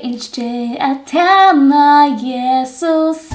ønsker at tjene Jesus.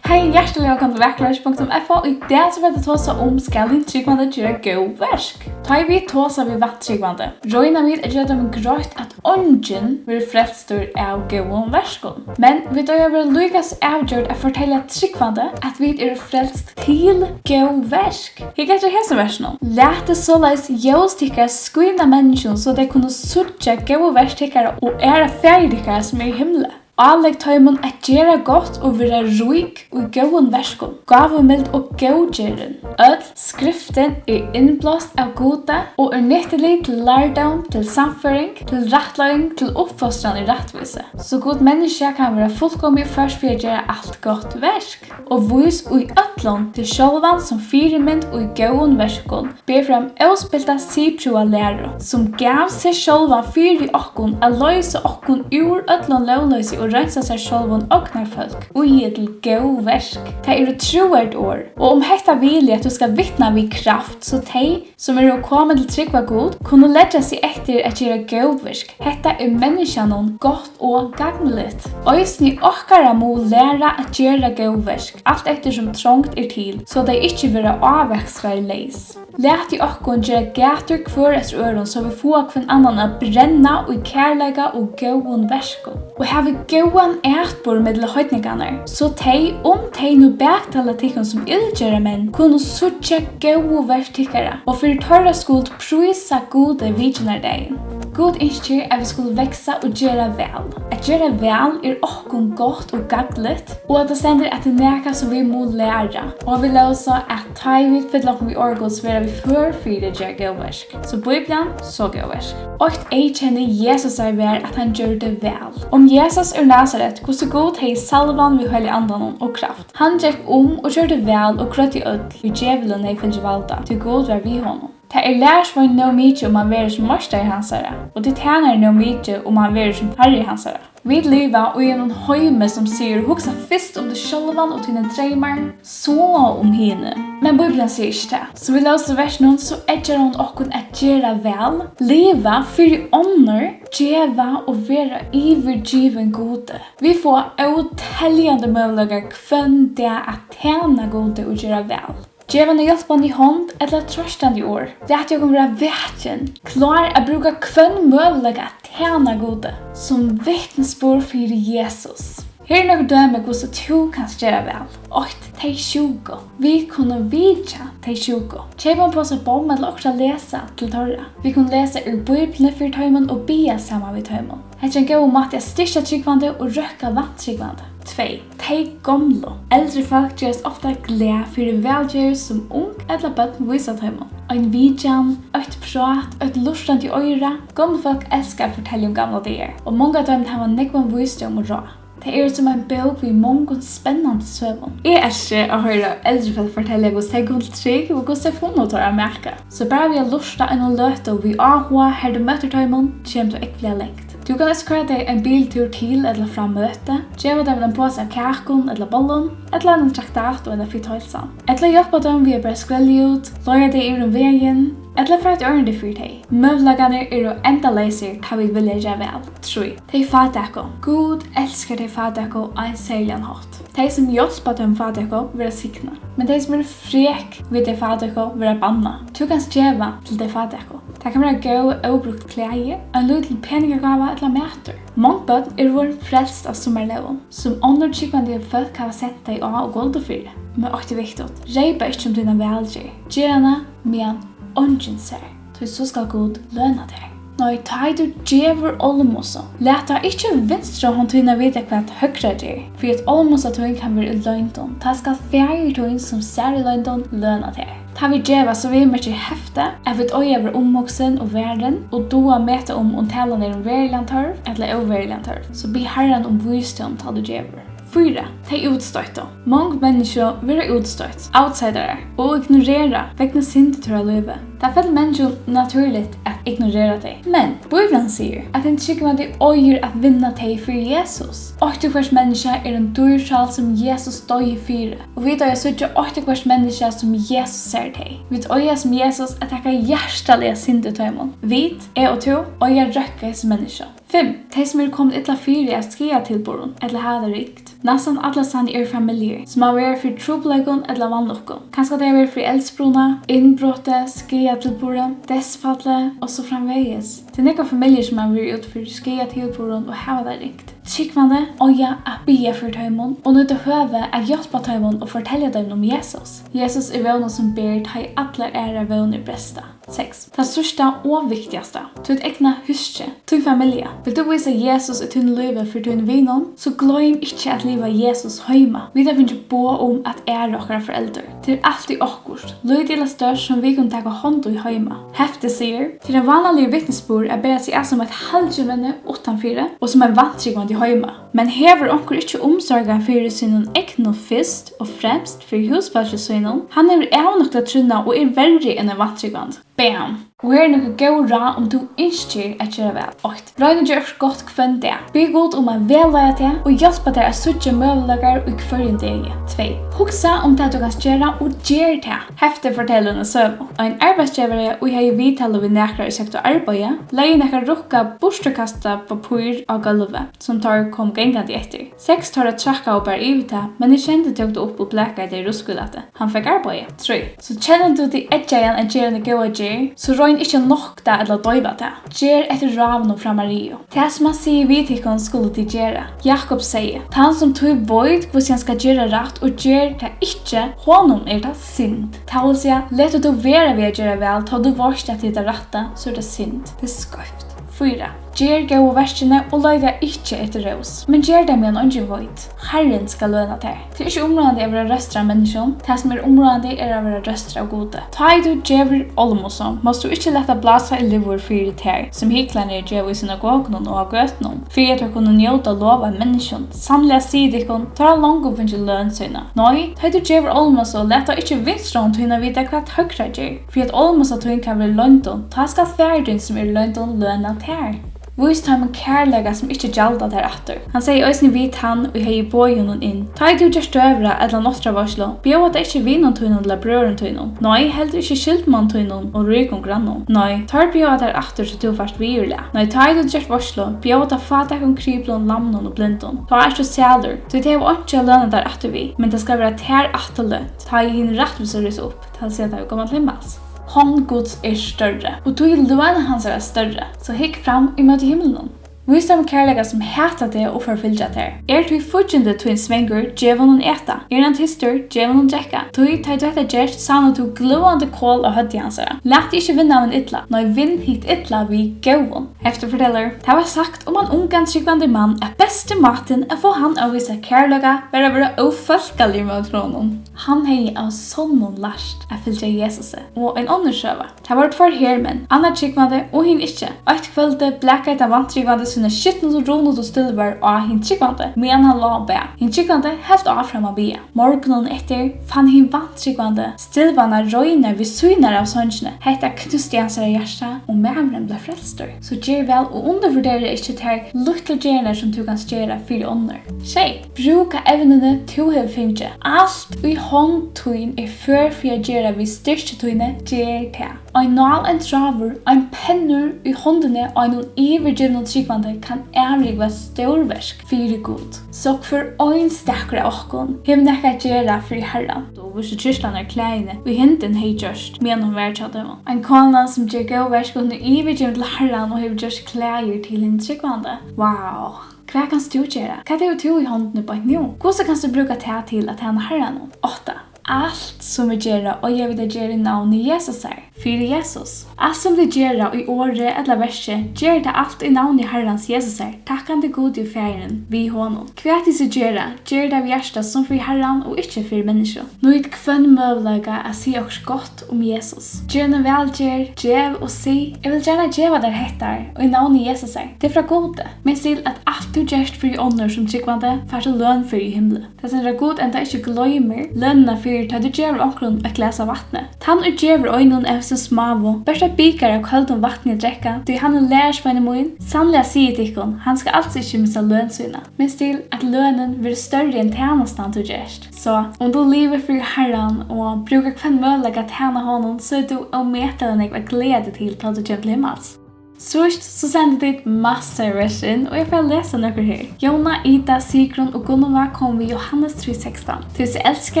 Hei, hjertelig velkommen til Verkvers.fo. I dag så vil jeg tåse om skal din tryggvande gjøre god versk. Ta vi tåse vi vatt tryggvande. Røyna vi gjør dem grøyt at ånden vil frelstor av god verskon. Men vi da vil lykkes avgjørt å fortelle tryggvande at vi frelst til god versk. Hikk etter hese versen. Læt det såleis jøstikkere skuina mennesken så de kunne suttje god verstikkere og ferdigere som i himmelen. Alleg tøymon at gjera godt og vera ruik og gåen verskon. Gavmild og gågjeren. Öll skriften innblåst av gode og nyttelig til lærdom, til samføring, til rattløying, til oppfostran i rattvise. Så god menneske kan være fullkomlig først for å gjøre alt godt versk. Og vis ui öllon til sjølvan som firemynd og gåen verskon. Ber fram avspilta sipjua læro, som gav seg sjølvan fyrir okkon, a løyse okkon ur öllon lovløyse og rensa seg sjálvun oknar folk og gi til god versk. Det troert år. Og hetta vil at du skal vittna vid kraft, så de som å komme til trygg var god, kunne leggja seg etter at gjøre god versk. Hetta menneskjanon godt og gagnligt. Øysni okkara må læra at gjøre god versk, alt etter som trångt til, så de ikke vil avvekstra leis. Læt i okkon gjøre gater kvar etter øren, så vi får kvann annan å brenna og kærlega og gåen verskon. Og have gåan ætbor med høytningarna, så tei nu bæktala tikkun som ildgjera menn kunne suttja gåu verstikkara og fyrir tørra skuld prysa gode vidjunardegin. God innskjer at vi skulle veksa og gjøre vel. At gjøre vel okkon godt og gagnligt, og at det sender at det neka som vi må læra. Og vi løsa at tai vi fylla okkom vi orgos vera vi før fyrir gjøre gåversk. Så Bibelen, så gåversk. Og ei kjenner Jesus vær at han gjør det vel. Om Jesus Nazaret, hvordan god hei salvan vi høylig andan og kraft. Han gikk og gjør det vel og krøtt i ødel, vi djevelen hei fylgje valda, til god var vi honom. Det lærsvann no mykje om han verer som morsdag i hansara, og det tjener no mykje om han verer som herre i hansara. Vi liva og gjennom høyme som sier hoksa fyrst om det sjølvan og tine dreymar, så om henne. Men Bibelen sier ikke det. Så vi løser versen så edger hun okkon at gjøre vel, liva fyrir ånder, djeva og vera ivergiven gode. Vi får uteljande møvlager kvann det at tjene gode og gjøre vel. Djevande hjelpan i hånd eller trøstande i år. Det at jeg kommer være vetjen, klar å bruke kvann møvlager at tjene gode, som vittnesbord for Jesus. Her noen døme hvordan du kan gjøre vel. Og de sjuko. Vi kunne vidja de sjuko. Kjøpen på seg bom eller også lese til tørre. Vi kunne lese ur Bibelen for tøymen og bia sammen ved tøymen. Hette en god måte å styrke tryggvande og røkka vant tryggvande. 2. De gamle. Eldre folk gjøres ofte glede for velgjør som ung eller bøtten viser tøymen. En vidjan, et prat, et lustand i øyre. Gamle folk elsker å fortelle om gamle dier. Og mange av dem har nekvann visdom og råd. Det som en bok vi mange spennende søvn. Jeg elsker å høre eldre folk fortelle hvordan de går til trygg og hvordan de funnet til å merke. Så bare vi har lyst til å løte og vi ahua her du møter tøymen, kommer du ikke bli lengt. Du kan eskøre deg en biltur til eller fra møte, gjøre dem en påse av kakon eller bollen, eller en traktat eller fritt høylsan. Eller hjelpe dem via bare skrelle ut, løye deg om veien, eller for et ørende fyrt hei. Møvlagene å enda leiser ta vi vilja gjøre vel. 3. De fatako. God elsker de fatako av en særlig hatt. De som hjelper dem fatako vil sikna. Men de som frek vil de fatako vil banna. Du kan skjeva til de fatako. Det kan være gå og brukt klær, en liten peningagave eller mæter. Mange bøtt vår frelst av sommerleven, som undertrykkende folk har sett deg av og golde for. Men også viktig, reipa ikke om dine velger. Gjerne med en ånden ser, så skal god lønne deg. Når du djever olmosa, let deg ikke vinstre hånd til å vite hva høyre gjør, for at olmosa tøyen kan være løgndom. Det skal fjerde tøyen som ser i løgndom lønne deg. Ta vi djeva så vi mykje hefte, at vi øye over omvoksen og verden, og doa mete om talen verilandtørv eller oververilandtørv. Så be herren om visdom til du djever. 4. De utstøyte. Mange mennesker vil utstøyt, outsidere, og ignorere vegna sindetur av livet. Det faller människor naturligt att ignorera dig. Men Bibeln säger att en tryggvande öjer att vinna dig för Jesus. 80 människa är en dyrsal som Jesus döj för. Och vi döjer sådär 80 människa som Jesus ser dig. Vi döjer som Jesus att tacka hjärtaliga syndetöjmon. Vi är och tro och jag rökar som människa. 5. De som kommit ett la fyra att skriva tillboron eller ha det rikt. Nästan alla sann er familjer som har varit för troblägon eller vanlockon. Kanske det har varit för eldsbrona, inbrottet, skriva tillboron, dessfallet och så framväges. Det är några familjer som har varit ut för skriva tillboron och ha det rikt. Tryggvande och jag att be för töjmon och nu behöver att hjälpa töjmon och fortälja dem om Jesus. Jesus är vänner som ber ta i alla era vänner bästa. 6. Det största och viktigaste. Ditt egna huske, din familj. Vill du visa Jesus i din liv för din vänner så glöm inte att leva Jesus hemma. Vi där inte bo om att ära våra föräldrar. Det är alltid akkurat. Lyd eller störst som vi kan ta hand i hemma. Häfte säger till en vanlig vittnesbord är bara sig som ett halvgevänne utanför och som en vantryggande hemma. Men hever onkel inte omsorgen för sin egna fyrst och främst för husfallssynen. Han är avnökt att trunna och är värre än en vantryggande. Bam! Og her er noe god råd om du ønsker at gjøre vel. 8. Røyne gjør godt kvendt det. Be god om å velleie til og hjelpe deg å søtte møvelager og kvarjen deg. 2. Hugsa om det du kan gjøre og gjør det. Hefte fortellende søvn. En arbeidsgivere og jeg vidtale vi nekere i sektor arbeid, leier nekere rukka bostrekasta papur av gulvet, som tar kom gengende etter. 6 tar å trakka og bare ivet det, men jeg kjente tog det opp og blekka i det ruskulete. Han fikk arbeid. 3. Så kjenner du til etjaen at gjøre en gode gjør, så røyn ikke nok det eller døyva det. Gjør etter ravnen fra Mario. Det som han sier vi til henne skulle de gjøre. Jakob sier, han som tog vøyd hvordan han skal gjøre rett og gjør det ikke, honom er det synd. Det vil si, let du være ved å gjøre vel, ta du vorst at det er rette, så er det synd. Det er skøyft. 4. Gjør gau verskene og løyga ikke etter rås. Men gjør det med en ungen vøyd. Herren skal løna til. Det er ikke områdende å være røstra av menneskene. Det som er områdende er å være røstra av gode. Ta i du djever olmosom, måst du ikke lette blasa i livor fyrir ter, som hiklerne er djever i synagogen og av gøtene, fyrir at du kunne njóta lova av menneskene. Sannlega sier dikon, tar langt og finnes lønnsøyna. Nei, ta i du djever olmosom, leta ikke vinstrån til å vite hva høyre gjør. Fyrir at olmosom til kan være lønton, ta skal ferdun som er lønton løna ter. Vist ham en kærlega som ikke gjalda der atter. Han sier òsni vidt han og hei boi honom inn. Ta i du gjerst døvra eller nostra varslo, bjør at det ikke vinnon tøynon eller brøren tøynon. Nei, heller ikke skyldmann tøynon og rykon grannon. Nei, tar bjør at der atter så du fast virla. Nei, ta i du gjerst varslo, bjør at det fatak om kryplon, lamnon og blindon. Ta er så sælur, så det er ikke lønna der atter vi, men det skal være ter atter lønt. Ta i hinn rettviser opp, til å si at det er gammalt himmels. Hånd Guds er større, og tog lønne hans er større, så hikk fram i møte himmelen. Vis dem kærlega som heter det og forfylja det. Du fortjende til en svengur, djevelen eta. En tistur, djevelen drekka. Du tar du etter gjerst, sann du glående kål av hødde hansara. Lät ikke vinna av en ytla, når vinn hit ytla vi gåvon. Efter forteller, det var sagt om en ungan tryggvande mann at beste maten er få han å vise kærlega, bare være ofølskalig med tronen. Han hei av solmon last at fylja Jesus, og en undersøva. Det var for hermen, anna tryggvande og hin ikke. Et kvölde blekka et av vantryggvande sina skittnet og ronot og stillver av hin tryggvande, men han la be. Hin tryggvande helt avfram av be. Morgonen etter fann hin vantryggvande stillvana røyner ved syner av sønskene. Hetta knuste hans hjärsta og mævren ble frelster. Så gjør vel og undervurderer ikke til lukkel gjerne som du kan stjere fyrir ånder. Tjei, bruka evnene to hev finge. Alt i hånd tøyn er før for å gjøre vi styrke tøyne gjør det. Ein nal en traver, ein pennur i håndene og ein ivergivne tryggvande kan avrigva storversk fyrir god. Så for ein stakre okkon, hef nekka gjera fyrir herran. Og hvis kyrklan er kleine, vi hinten hei gjørst, men hun vært av dem. Ein kona som gjør gåversk og hun ivergivne til herran og hef gjørst klæger til en tryggvande. Wow! Hva kan du gjøre? Hva er det i håndene på et nå? Hvordan kan du bruka det til at han herran? 8. Allt som vi gör och jag vill göra i namn i Jesus är. För Jesus. Allt som vi gör i året eller verset, gör det allt i namn i Herrans Jesus är. Tackande god i färgen, vi honom. Kvärt i sig gör det av hjärtat som för Herran och inte för människor. Nu är det kvann möjliga att se också gott om Jesus. Gör en välgör, djev och se. Jag vill gärna djeva där hettar och i namn i Jesus är. Det är från gode. Men still att allt du gör för ånder som tryggvande får till lön för i himlen. Det är god ända inte glömmer lönerna för ta du djever omkring ett glas av vattnet. Tann och djever ögonen är så smavo. Börsta bikar av kaldum vatni att drekka, du han lærersvenni mun. Sannlega sier tikkun, han skal altså ikke missa lønnsvina. Men still at lønnen blir større enn tjenestan du gjerst. Så om du lever for herran og brukar kvann møllega tjena honom, så er du ometelen ekva glede til til du kjem til himmels. Først så sender dit massor versen, og jeg får lese noe her. Jona, Ida, Sigrun og Gunnova kom ved Johannes 3,16. Til så elsker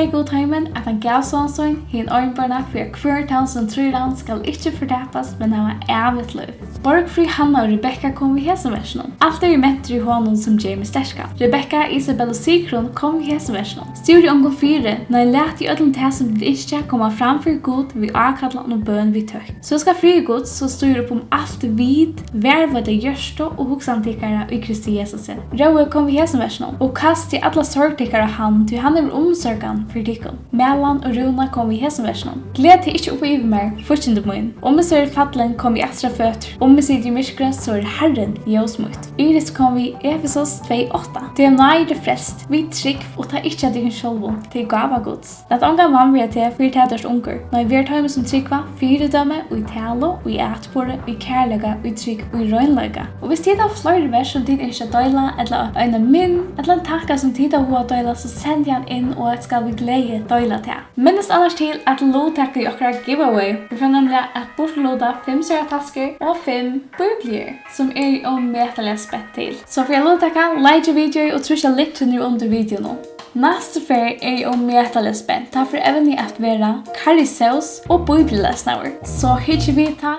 jeg godheimen at han gav sånn hin øynbarna for at hver tal som tror han skal ikke fortapas, men ha evigt liv. Borgfri Hanna og Rebecca kom ved heseversen. Alt er metter i honom som Jamie sterska. Rebecca, Isabel og Sigrun kom ved heseversen. Styr i omgång 4, når jeg lærte i ødelen til som vil ikke komme fram for god ved akadlan og bøn vi tøk. Så skal fri god, så styr opp om alt vid, vervade gjørstå og hoksantikere i Kristi Jesus. Røve kom vi heseversen og kast i alle sorgtikere han, til han er omsorgan for dikken. Melan og Runa kom vi heseversen. Gled til ikke opp i mer, fortjende mun. Om vi ser fatlen kom vi ekstra føtter. Om vi sitter i myskre, så er Herren ljøsmut. Iris kom vi Efesos 2,8. Det er nøyre frelst, vi trygg og ta ikke av dikken sjolvun til gava gods. Det er ånga vann vi er til 4 tæders unger. Når vi er tøyme som tryggva, 4 dømme, og i talo, og i atbore, og i kærlega, og i trygg, og i røynlega. Og hvis tid har flere vers som tid ikke døyla, eller øyne min, eller en takka som tid har hoa døyla, så send han inn, og et skal vi glede døyla til. Minnes annars til at lovtakka i okra giveaway. Vi får nemlig at bortloda 5 søratasker og 5 biblier, som er om metelig spett til. Så for jeg lovtakka, like video og trusja litt under videoen. Næste fer er om metelig spett. Ta for evne at være karrisaus og bibellesnaver. Så hitje vi ta.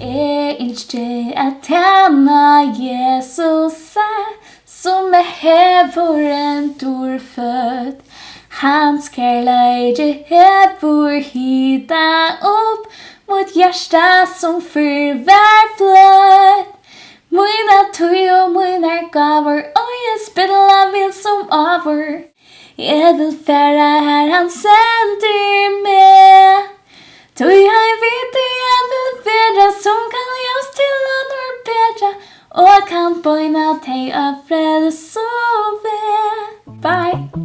Jeg ønsker at tjena Jesus som hever en dorfødt. Hans kærleide hever hida opp mot hjärsta som förvär flöt. Mina tøy og mina gaver, og jeg spiller vill som over. Jeg vil færa her han sender med. Tøy jeg vet det jeg vil færa, som kan gjøres til andre bedre, og kan bøyna teg av frelse og ved. Bye!